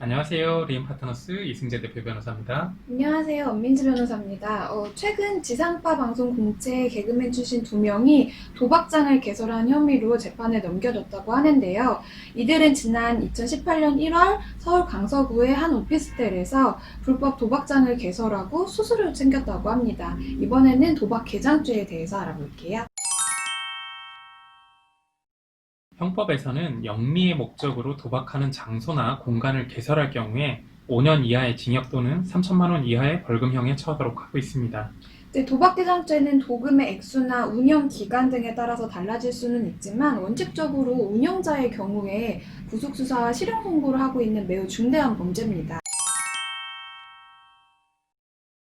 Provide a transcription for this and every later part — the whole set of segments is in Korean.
안녕하세요. 리인 파트너스 이승재 대표 변호사입니다. 안녕하세요. 엄민지 변호사입니다. 최근 지상파 방송 공채 개그맨 출신 2명이 도박장을 개설한 혐의로 재판에 넘겨졌다고 하는데요. 이들은 지난 2018년 1월 서울 강서구의 한 오피스텔에서 불법 도박장을 개설하고 수수료를 챙겼다고 합니다. 이번에는 도박 개장죄에 대해서 알아볼게요. 형법에서는 영리의 목적으로 도박하는 장소나 공간을 개설할 경우에 5년 이하의 징역 또는 3천만 원 이하의 벌금형에 처하도록 하고 있습니다. 도박 개장죄는 도금의 액수나 운영 기간 등에 따라서 달라질 수는 있지만 원칙적으로 운영자의 경우에 구속 수사와 실형 선고를 하고 있는 매우 중대한 범죄입니다.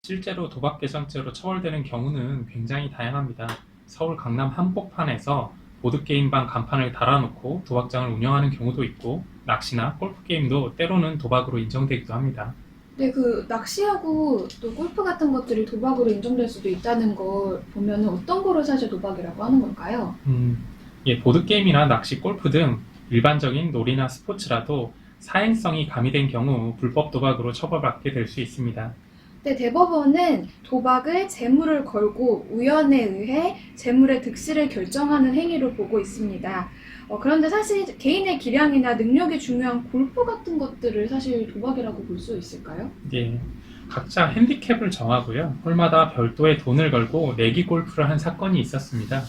실제로 도박 개장죄로 처벌되는 경우는 굉장히 다양합니다. 서울 강남 한복판에서 보드게임방 간판을 달아놓고 도박장을 운영하는 경우도 있고, 낚시나 골프게임도 때로는 도박으로 인정되기도 합니다. 낚시하고 또 골프 같은 것들이 도박으로 인정될 수도 있다는 걸 보면 어떤 거를 사실 도박이라고 하는 걸까요? 보드게임이나 낚시, 골프 등 일반적인 놀이나 스포츠라도 사행성이 가미된 경우 불법 도박으로 처벌받게 될 수 있습니다. 대법원은 도박을 재물을 걸고 우연에 의해 재물의 득실을 결정하는 행위로 보고 있습니다. 그런데 사실 개인의 기량이나 능력이 중요한 골프 같은 것들을 사실 도박이라고 볼 수 있을까요? 예, 각자 핸디캡을 정하고요. 홀마다 별도의 돈을 걸고 내기 골프를 한 사건이 있었습니다.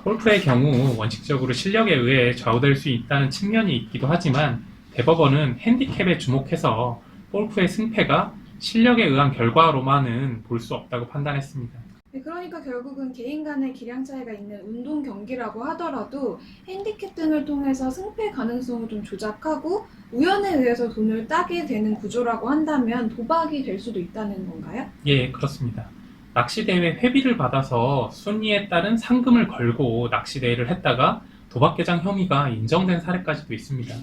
골프의 경우 원칙적으로 실력에 의해 좌우될 수 있다는 측면이 있기도 하지만, 대법원은 핸디캡에 주목해서 골프의 승패가 실력에 의한 결과로만은 볼 수 없다고 판단했습니다. 그러니까 결국은 개인 간의 기량 차이가 있는 운동 경기라고 하더라도 핸디캡 등을 통해서 승패 가능성을 좀 조작하고 우연에 의해서 돈을 따게 되는 구조라고 한다면 도박이 될 수도 있다는 건가요? 예, 그렇습니다. 낚시대회 회비를 받아서 순위에 따른 상금을 걸고 낚시대회를 했다가 도박개장 혐의가 인정된 사례까지도 있습니다.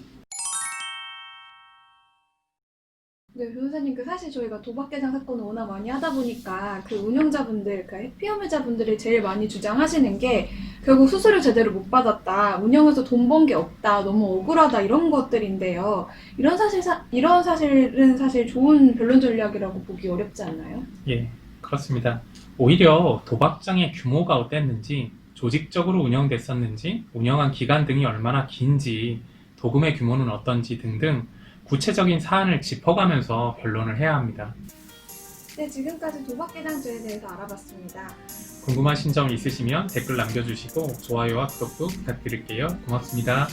네, 변호사님, 사실 저희가 도박 개장 사건을 워낙 많이 하다 보니까 운영자분들, 해피업자분들이 제일 많이 주장하시는 게 결국 수수료 제대로 못 받았다, 운영에서 돈 번 게 없다, 너무 억울하다 이런 것들인데요. 이런 사실은 사실 좋은 변론 전략이라고 보기 어렵지 않나요? 예, 그렇습니다. 오히려 도박장의 규모가 어땠는지, 조직적으로 운영됐었는지, 운영한 기간 등이 얼마나 긴지, 도금의 규모는 어떤지 등등 구체적인 사안을 짚어가면서 변론을 해야 합니다. 네, 지금까지 도박 개장죄에 대해서 알아봤습니다. 궁금하신 점 있으시면 댓글 남겨주시고 좋아요와 구독도 부탁드릴게요. 고맙습니다.